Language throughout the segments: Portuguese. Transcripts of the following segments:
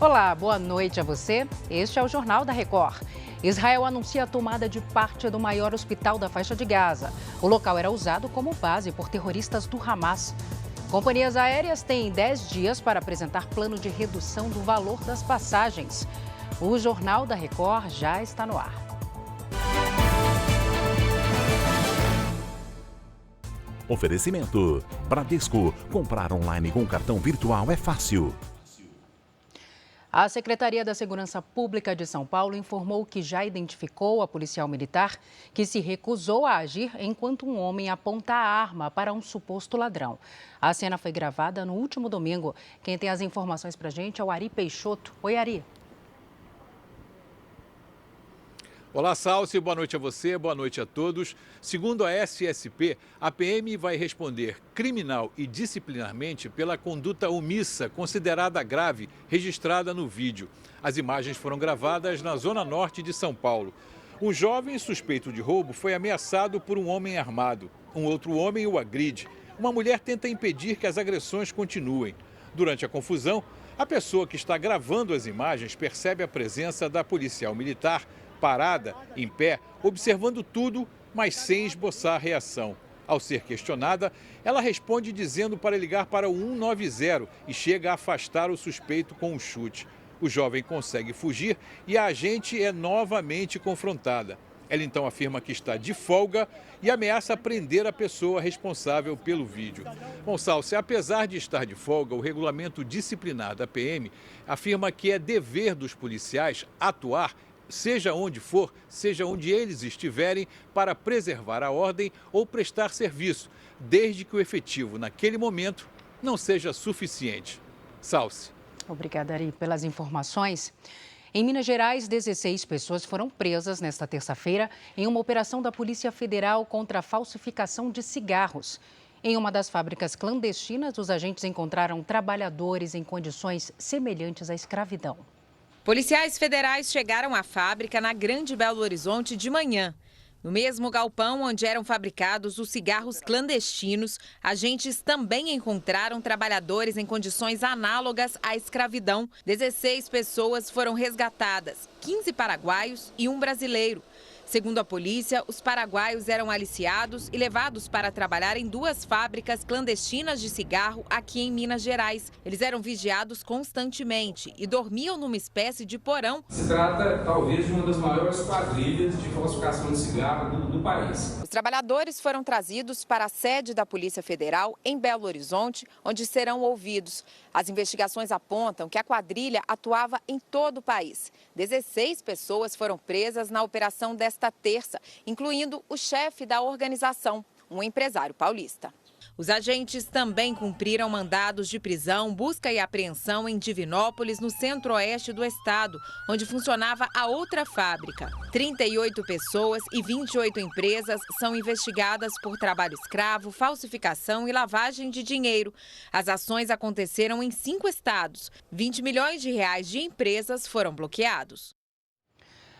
Olá, boa noite a você. Este é o Jornal da Record. Israel anuncia a tomada de parte do maior hospital da faixa de Gaza. O local era usado como base por terroristas do Hamas. Companhias aéreas têm 10 dias para apresentar plano de redução do valor das passagens. O Jornal da Record já está no ar. Oferecimento: Bradesco. Comprar online com cartão virtual é fácil. A Secretaria da Segurança Pública de São Paulo informou que já identificou a policial militar que se recusou a agir enquanto um homem aponta a arma para um suposto ladrão. A cena foi gravada no último domingo. Quem tem as informações para a gente é o Ari Peixoto. Oi, Ari. Olá, Salsi, boa noite a você, boa noite a todos. Segundo a SSP, a PM vai responder criminal e disciplinarmente pela conduta omissa considerada grave, registrada no vídeo. As imagens foram gravadas na zona norte de São Paulo. Um jovem suspeito de roubo foi ameaçado por um homem armado. Um outro homem o agride. Uma mulher tenta impedir que as agressões continuem. Durante a confusão, a pessoa que está gravando as imagens percebe a presença da policial militar parada, em pé, observando tudo, mas sem esboçar reação. Ao ser questionada, ela responde dizendo para ligar para o 190 e chega a afastar o suspeito com um chute. O jovem consegue fugir e a agente é novamente confrontada. Ela então afirma que está de folga e ameaça prender a pessoa responsável pelo vídeo. Bom, Salsi, apesar de estar de folga, o regulamento disciplinar da PM afirma que é dever dos policiais atuar seja onde for, seja onde eles estiverem, para preservar a ordem ou prestar serviço, desde que o efetivo, naquele momento, não seja suficiente. Salsi. Obrigada, Ari, pelas informações. Em Minas Gerais, 16 pessoas foram presas nesta terça-feira em uma operação da Polícia Federal contra a falsificação de cigarros. Em uma das fábricas clandestinas, os agentes encontraram trabalhadores em condições semelhantes à escravidão. Policiais federais chegaram à fábrica na Grande Belo Horizonte de manhã. No mesmo galpão onde eram fabricados os cigarros clandestinos, agentes também encontraram trabalhadores em condições análogas à escravidão. 16 pessoas foram resgatadas, 15 paraguaios e um brasileiro. Segundo a polícia, os paraguaios eram aliciados e levados para trabalhar em 2 fábricas clandestinas de cigarro aqui em Minas Gerais. Eles eram vigiados constantemente e dormiam numa espécie de porão. Se trata, talvez, de uma das maiores quadrilhas de falsificação de cigarro do país. Os trabalhadores foram trazidos para a sede da Polícia Federal em Belo Horizonte, onde serão ouvidos. As investigações apontam que a quadrilha atuava em todo o país. 16 pessoas foram presas na operação desta terça, incluindo o chefe da organização, um empresário paulista. Os agentes também cumpriram mandados de prisão, busca e apreensão em Divinópolis, no centro-oeste do estado, onde funcionava a outra fábrica. 38 pessoas e 28 empresas são investigadas por trabalho escravo, falsificação e lavagem de dinheiro. As ações aconteceram em 5 estados. 20 milhões de reais de empresas foram bloqueados.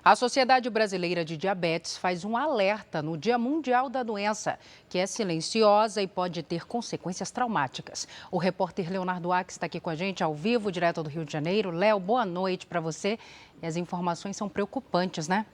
A Sociedade Brasileira de Diabetes faz um alerta no Dia Mundial da Doença, que é silenciosa e pode ter consequências traumáticas. O repórter Leonardo Aques está aqui com a gente ao vivo, direto do Rio de Janeiro. Léo, boa noite para você. E as informações são preocupantes, né?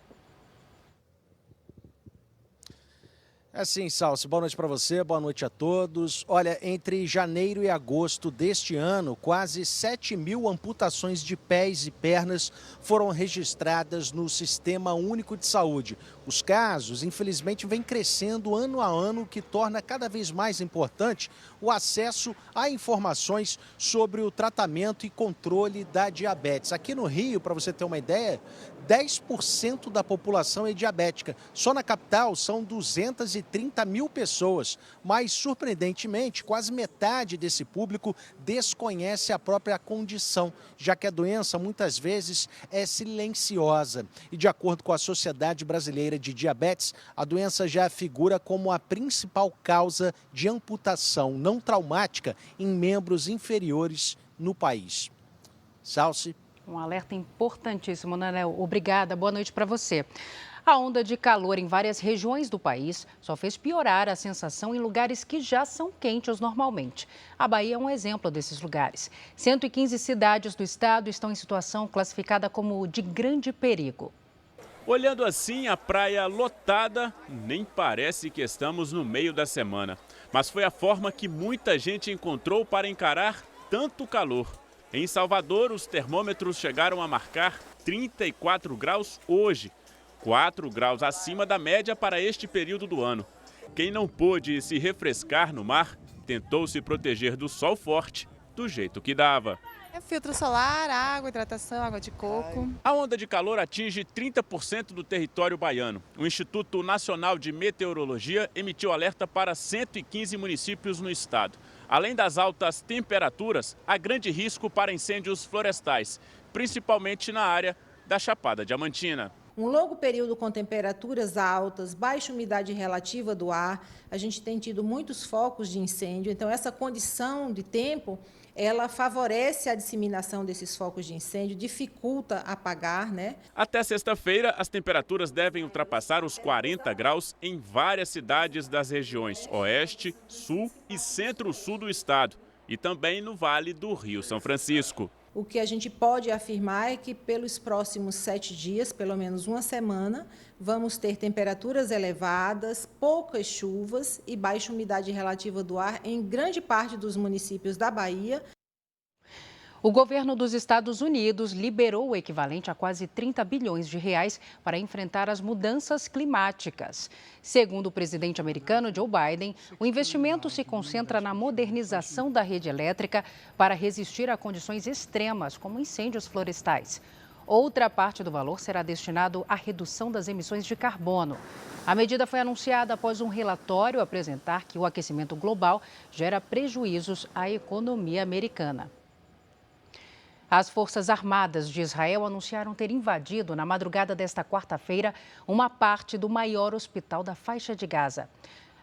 É sim, Salsi. Boa noite para você, boa noite a todos. Olha, entre janeiro e agosto deste ano, quase 7 mil amputações de pés e pernas foram registradas no Sistema Único de Saúde. Os casos, infelizmente, vêm crescendo ano a ano, o que torna cada vez mais importante o acesso a informações sobre o tratamento e controle da diabetes. Aqui no Rio, para você ter uma ideia, 10% da população é diabética. Só na capital são 230 mil pessoas, mas, surpreendentemente, quase metade desse público desconhece a própria condição, já que a doença muitas vezes é silenciosa. E, de acordo com a Sociedade Brasileira de Diabetes, a doença já figura como a principal causa de amputação não traumática em membros inferiores no país. Salsi. Um alerta importantíssimo, né, Léo? Obrigada, boa noite para você. A onda de calor em várias regiões do país só fez piorar a sensação em lugares que já são quentes normalmente. A Bahia é um exemplo desses lugares. 115 cidades do estado estão em situação classificada como de grande perigo. Olhando assim a praia lotada, nem parece que estamos no meio da semana. Mas foi a forma que muita gente encontrou para encarar tanto calor. Em Salvador, os termômetros chegaram a marcar 34 graus hoje. 4 graus acima da média para este período do ano. Quem não pôde se refrescar no mar, tentou se proteger do sol forte, do jeito que dava. Filtro solar, água, hidratação, água de coco. A onda de calor atinge 30% do território baiano. O Instituto Nacional de Meteorologia emitiu alerta para 115 municípios no estado. Além das altas temperaturas, há grande risco para incêndios florestais, principalmente na área da Chapada Diamantina. Um longo período com temperaturas altas, baixa umidade relativa do ar, a gente tem tido muitos focos de incêndio, então essa condição de tempo, ela favorece a disseminação desses focos de incêndio, dificulta apagar, né? Até sexta-feira, as temperaturas devem ultrapassar os 40 graus em várias cidades das regiões Oeste, Sul e Centro-Sul do estado, e também no Vale do Rio São Francisco. O que a gente pode afirmar é que pelos próximos 7 dias, pelo menos uma semana, vamos ter temperaturas elevadas, poucas chuvas e baixa umidade relativa do ar em grande parte dos municípios da Bahia. O governo dos Estados Unidos liberou o equivalente a quase 30 bilhões de reais para enfrentar as mudanças climáticas. Segundo o presidente americano Joe Biden, o investimento se concentra na modernização da rede elétrica para resistir a condições extremas, como incêndios florestais. Outra parte do valor será destinado à redução das emissões de carbono. A medida foi anunciada após um relatório apresentar que o aquecimento global gera prejuízos à economia americana. As Forças Armadas de Israel anunciaram ter invadido, na madrugada desta quarta-feira, uma parte do maior hospital da faixa de Gaza.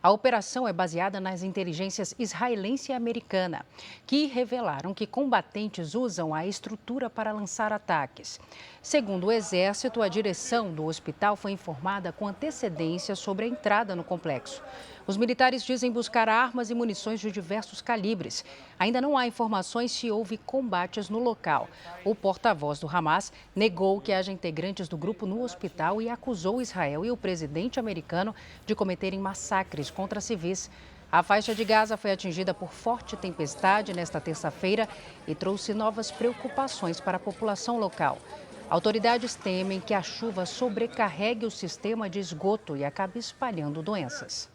A operação é baseada nas inteligências israelense e americana, que revelaram que combatentes usam a estrutura para lançar ataques. Segundo o Exército, a direção do hospital foi informada com antecedência sobre a entrada no complexo. Os militares dizem buscar armas e munições de diversos calibres. Ainda não há informações se houve combates no local. O porta-voz do Hamas negou que haja integrantes do grupo no hospital e acusou Israel e o presidente americano de cometerem massacres contra civis. A faixa de Gaza foi atingida por forte tempestade nesta terça-feira e trouxe novas preocupações para a população local. Autoridades temem que a chuva sobrecarregue o sistema de esgoto e acabe espalhando doenças.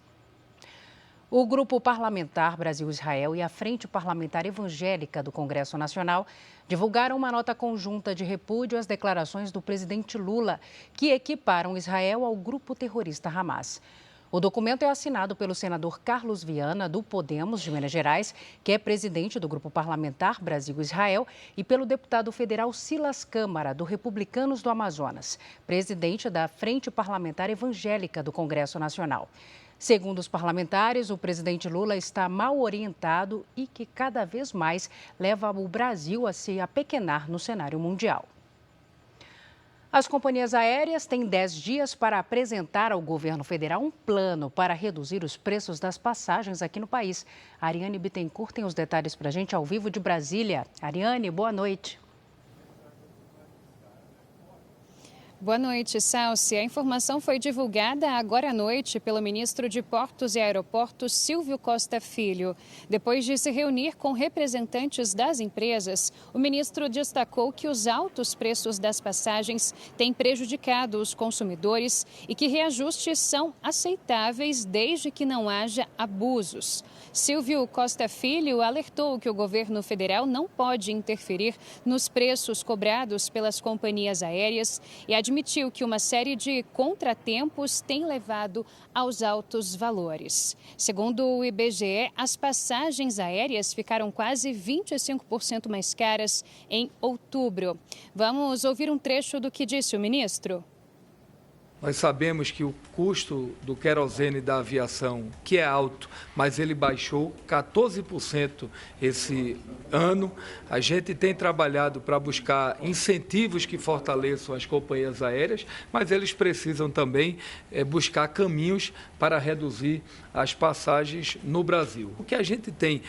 O Grupo Parlamentar Brasil-Israel e a Frente Parlamentar Evangélica do Congresso Nacional divulgaram uma nota conjunta de repúdio às declarações do presidente Lula, que equiparam Israel ao grupo terrorista Hamas. O documento é assinado pelo senador Carlos Viana, do Podemos, de Minas Gerais, que é presidente do Grupo Parlamentar Brasil-Israel, e pelo deputado federal Silas Câmara, do Republicanos do Amazonas, presidente da Frente Parlamentar Evangélica do Congresso Nacional. Segundo os parlamentares, o presidente Lula está mal orientado e que cada vez mais leva o Brasil a se apequenar no cenário mundial. As companhias aéreas têm 10 dias para apresentar ao governo federal um plano para reduzir os preços das passagens aqui no país. A Ariane Bittencourt tem os detalhes para a gente ao vivo de Brasília. Ariane, boa noite. Boa noite, Salsi. A informação foi divulgada agora à noite pelo ministro de Portos e Aeroportos, Silvio Costa Filho. Depois de se reunir com representantes das empresas, o ministro destacou que os altos preços das passagens têm prejudicado os consumidores e que reajustes são aceitáveis desde que não haja abusos. Silvio Costa Filho alertou que o governo federal não pode interferir nos preços cobrados pelas companhias aéreas e admitiu que uma série de contratempos tem levado aos altos valores. Segundo o IBGE, as passagens aéreas ficaram quase 25% mais caras em outubro. Vamos ouvir um trecho do que disse o ministro. Nós sabemos que o custo do querosene da aviação, que é alto, mas ele baixou 14% esse ano. A gente tem trabalhado para buscar incentivos que fortaleçam as companhias aéreas, mas eles precisam também buscar caminhos para reduzir as passagens no Brasil. O que a gente tem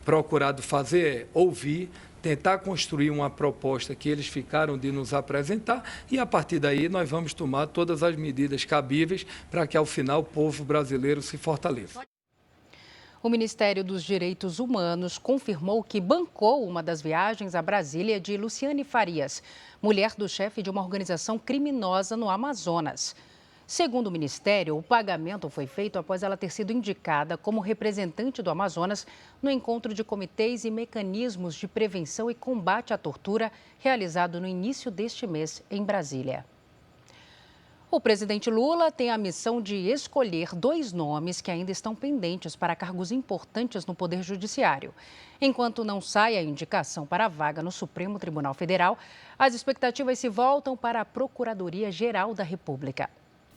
procurado fazer é ouvir, tentar construir uma proposta que eles ficaram de nos apresentar e, a partir daí, nós vamos tomar todas as medidas cabíveis para que, ao final, o povo brasileiro se fortaleça. O Ministério dos Direitos Humanos confirmou que bancou uma das viagens a Brasília de Luciane Farias, mulher do chefe de uma organização criminosa no Amazonas. Segundo o Ministério, o pagamento foi feito após ela ter sido indicada como representante do Amazonas no encontro de comitês e mecanismos de prevenção e combate à tortura realizado no início deste mês em Brasília. O presidente Lula tem a missão de escolher 2 nomes que ainda estão pendentes para cargos importantes no Poder Judiciário. Enquanto não sai a indicação para a vaga no Supremo Tribunal Federal, as expectativas se voltam para a Procuradoria-Geral da República.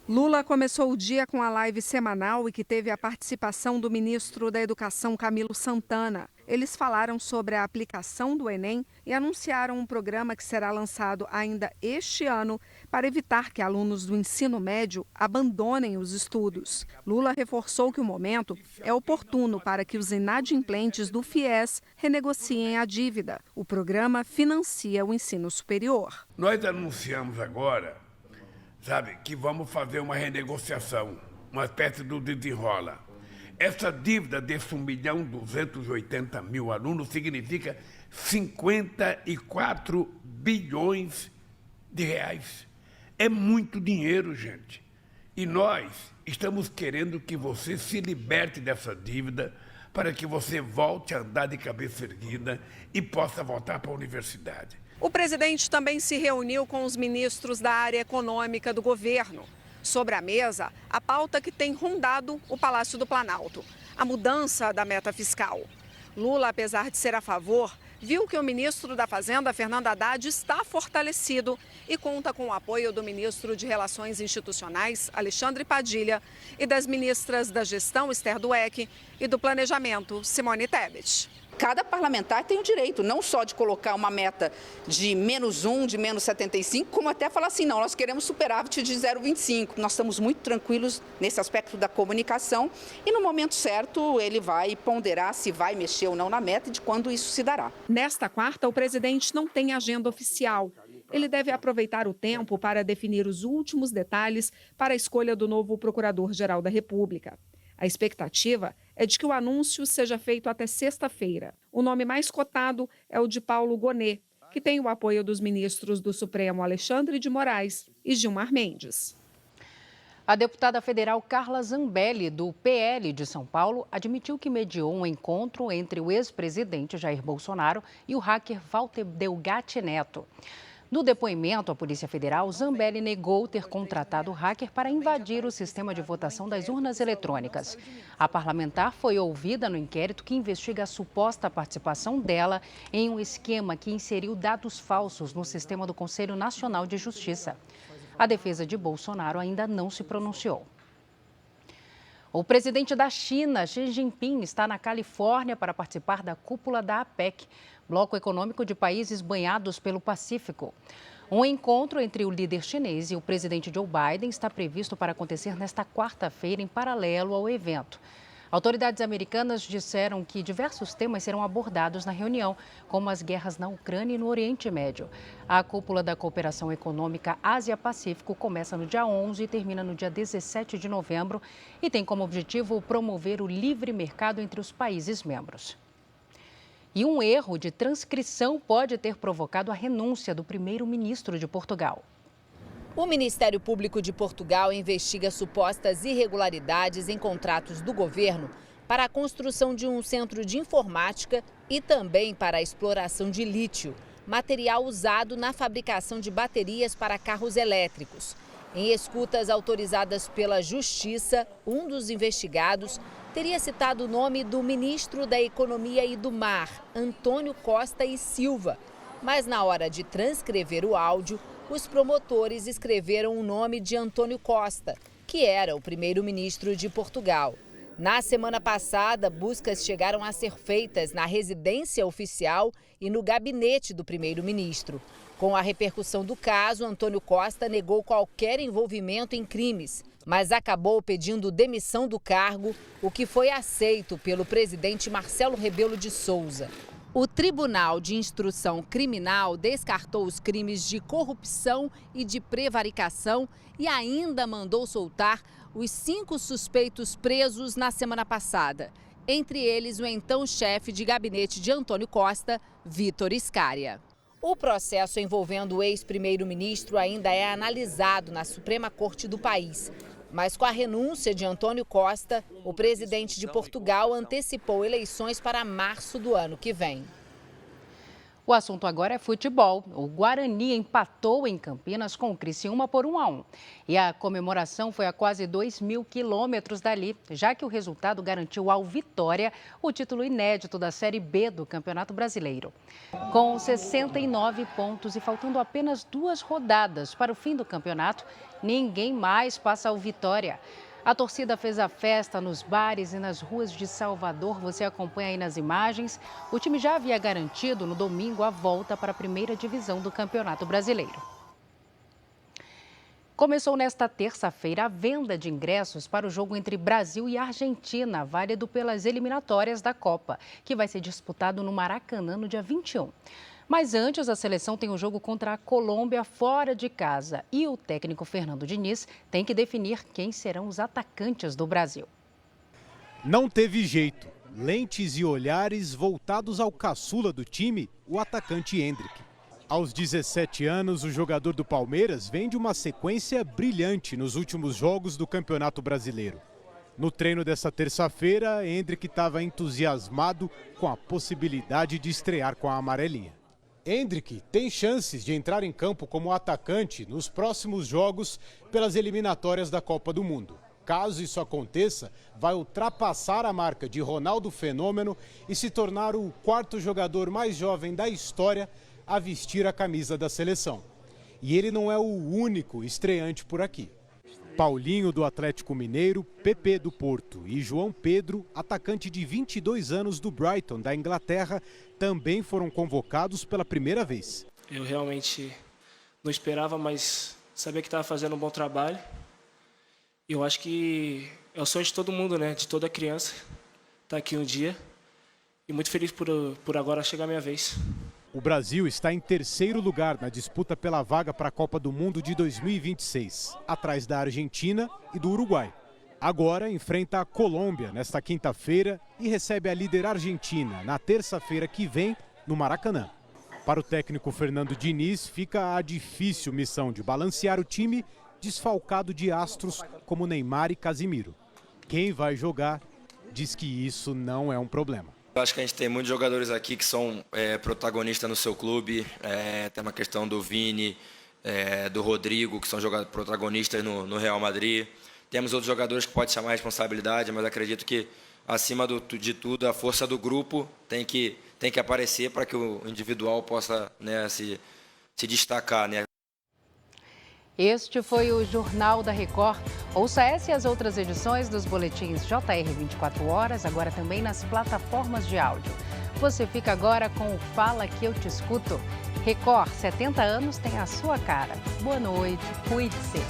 Lula começou o dia com a live semanal e que teve a participação do ministro da Educação, Camilo Santana. Eles falaram sobre a aplicação do Enem e anunciaram um programa que será lançado ainda este ano para evitar que alunos do ensino médio abandonem os estudos. Lula reforçou que o momento é oportuno para que os inadimplentes do FIES renegociem a dívida. O programa financia o ensino superior. Nós anunciamos agora, que vamos fazer uma renegociação, uma espécie do desenrola. Essa dívida desse 1.280.000 alunos significa 54 bilhões de reais. É muito dinheiro, gente. E nós estamos querendo que você se liberte dessa dívida para que você volte a andar de cabeça erguida e possa voltar para a universidade. O presidente também se reuniu com os ministros da área econômica do governo. Sobre a mesa, a pauta que tem rondado o Palácio do Planalto, a mudança da meta fiscal. Lula, apesar de ser a favor, viu que o ministro da Fazenda, Fernando Haddad, está fortalecido e conta com o apoio do ministro de Relações Institucionais, Alexandre Padilha, e das ministras da Gestão, Esther Dweck, e do Planejamento, Simone Tebet. Cada parlamentar tem o direito não só de colocar uma meta de -1, de -75, como até falar assim, não, nós queremos superávit de 0,25. Nós estamos muito tranquilos nesse aspecto da comunicação e no momento certo ele vai ponderar se vai mexer ou não na meta e de quando isso se dará. Nesta quarta, o presidente não tem agenda oficial. Ele deve aproveitar o tempo para definir os últimos detalhes para a escolha do novo Procurador-Geral da República. A expectativa é de que o anúncio seja feito até sexta-feira. O nome mais cotado é o de Paulo Gonet, que tem o apoio dos ministros do Supremo Alexandre de Moraes e Gilmar Mendes. A deputada federal Carla Zambelli, do PL de São Paulo, admitiu que mediou um encontro entre o ex-presidente Jair Bolsonaro e o hacker Walter Delgatti Neto. No depoimento à Polícia Federal, Zambelli negou ter contratado o hacker para invadir o sistema de votação das urnas eletrônicas. A parlamentar foi ouvida no inquérito que investiga a suposta participação dela em um esquema que inseriu dados falsos no sistema do Conselho Nacional de Justiça. A defesa de Bolsonaro ainda não se pronunciou. O presidente da China, Xi Jinping, está na Califórnia para participar da cúpula da APEC, Bloco Econômico de Países Banhados pelo Pacífico. Um encontro entre o líder chinês e o presidente Joe Biden está previsto para acontecer nesta quarta-feira, em paralelo ao evento. Autoridades americanas disseram que diversos temas serão abordados na reunião, como as guerras na Ucrânia e no Oriente Médio. A cúpula da Cooperação Econômica Ásia-Pacífico começa no dia 11 e termina no dia 17 de novembro e tem como objetivo promover o livre mercado entre os países membros. E um erro de transcrição pode ter provocado a renúncia do primeiro-ministro de Portugal. O Ministério Público de Portugal investiga supostas irregularidades em contratos do governo para a construção de um centro de informática e também para a exploração de lítio, material usado na fabricação de baterias para carros elétricos. Em escutas autorizadas pela Justiça, um dos investigados teria citado o nome do ministro da Economia e do Mar, Antônio Costa e Silva. Mas na hora de transcrever o áudio, os promotores escreveram o nome de Antônio Costa, que era o primeiro-ministro de Portugal. Na semana passada, buscas chegaram a ser feitas na residência oficial e no gabinete do primeiro-ministro. Com a repercussão do caso, Antônio Costa negou qualquer envolvimento em crimes, mas acabou pedindo demissão do cargo, o que foi aceito pelo presidente Marcelo Rebelo de Sousa. O Tribunal de Instrução Criminal descartou os crimes de corrupção e de prevaricação e ainda mandou soltar os 5 suspeitos presos na semana passada. Entre eles, o então chefe de gabinete de Antônio Costa, Vítor Scária. O processo envolvendo o ex-primeiro-ministro ainda é analisado na Suprema Corte do país. Mas com a renúncia de Antônio Costa, o presidente de Portugal antecipou eleições para março do ano que vem. O assunto agora é futebol. O Guarani empatou em Campinas com o Criciúma por 1-1. E a comemoração foi a quase 2.000 quilômetros dali, já que o resultado garantiu ao Vitória o título inédito da Série B do Campeonato Brasileiro. Com 69 pontos e faltando apenas 2 rodadas para o fim do campeonato, ninguém mais passa ao Vitória. A torcida fez a festa nos bares e nas ruas de Salvador. Você acompanha aí nas imagens. O time já havia garantido no domingo a volta para a primeira divisão do Campeonato Brasileiro. Começou nesta terça-feira a venda de ingressos para o jogo entre Brasil e Argentina, válido pelas eliminatórias da Copa, que vai ser disputado no Maracanã no dia 21. Mas antes, a seleção tem um jogo contra a Colômbia fora de casa e o técnico Fernando Diniz tem que definir quem serão os atacantes do Brasil. Não teve jeito. Lentes e olhares voltados ao caçula do time, o atacante Endrick. Aos 17 anos, o jogador do Palmeiras vem de uma sequência brilhante nos últimos jogos do Campeonato Brasileiro. No treino dessa terça-feira, Endrick estava entusiasmado com a possibilidade de estrear com a amarelinha. Endrick tem chances de entrar em campo como atacante nos próximos jogos pelas eliminatórias da Copa do Mundo. Caso isso aconteça, vai ultrapassar a marca de Ronaldo Fenômeno e se tornar o 4º jogador mais jovem da história a vestir a camisa da seleção. E ele não é o único estreante por aqui. Paulinho, do Atlético Mineiro, Pepe, do Porto e João Pedro, atacante de 22 anos do Brighton, da Inglaterra, também foram convocados pela primeira vez. Eu realmente não esperava, mas sabia que estava fazendo um bom trabalho. E eu acho que é o sonho de todo mundo, né? De toda criança, estar aqui um dia. E muito feliz por agora chegar a minha vez. O Brasil está em 3º lugar na disputa pela vaga para a Copa do Mundo de 2026, atrás da Argentina e do Uruguai. Agora enfrenta a Colômbia nesta quinta-feira e recebe a líder Argentina na terça-feira que vem no Maracanã. Para o técnico Fernando Diniz, fica a difícil missão de balancear o time desfalcado de astros como Neymar e Casimiro. Quem vai jogar diz que isso não é um problema. Eu acho que a gente tem muitos jogadores aqui que são protagonistas no seu clube. Tem uma questão do Vini, do Rodrigo, que são protagonistas no Real Madrid. Temos outros jogadores que podem chamar a responsabilidade, mas acredito que, acima de tudo, a força do grupo tem que aparecer para que o individual possa, né, se destacar, né? Este foi o Jornal da Record. Ouça essa e as outras edições dos boletins JR 24 horas, agora também nas plataformas de áudio. Você fica agora com o Fala Que Eu Te Escuto. Record, 70 anos tem a sua cara. Boa noite, cuide-se.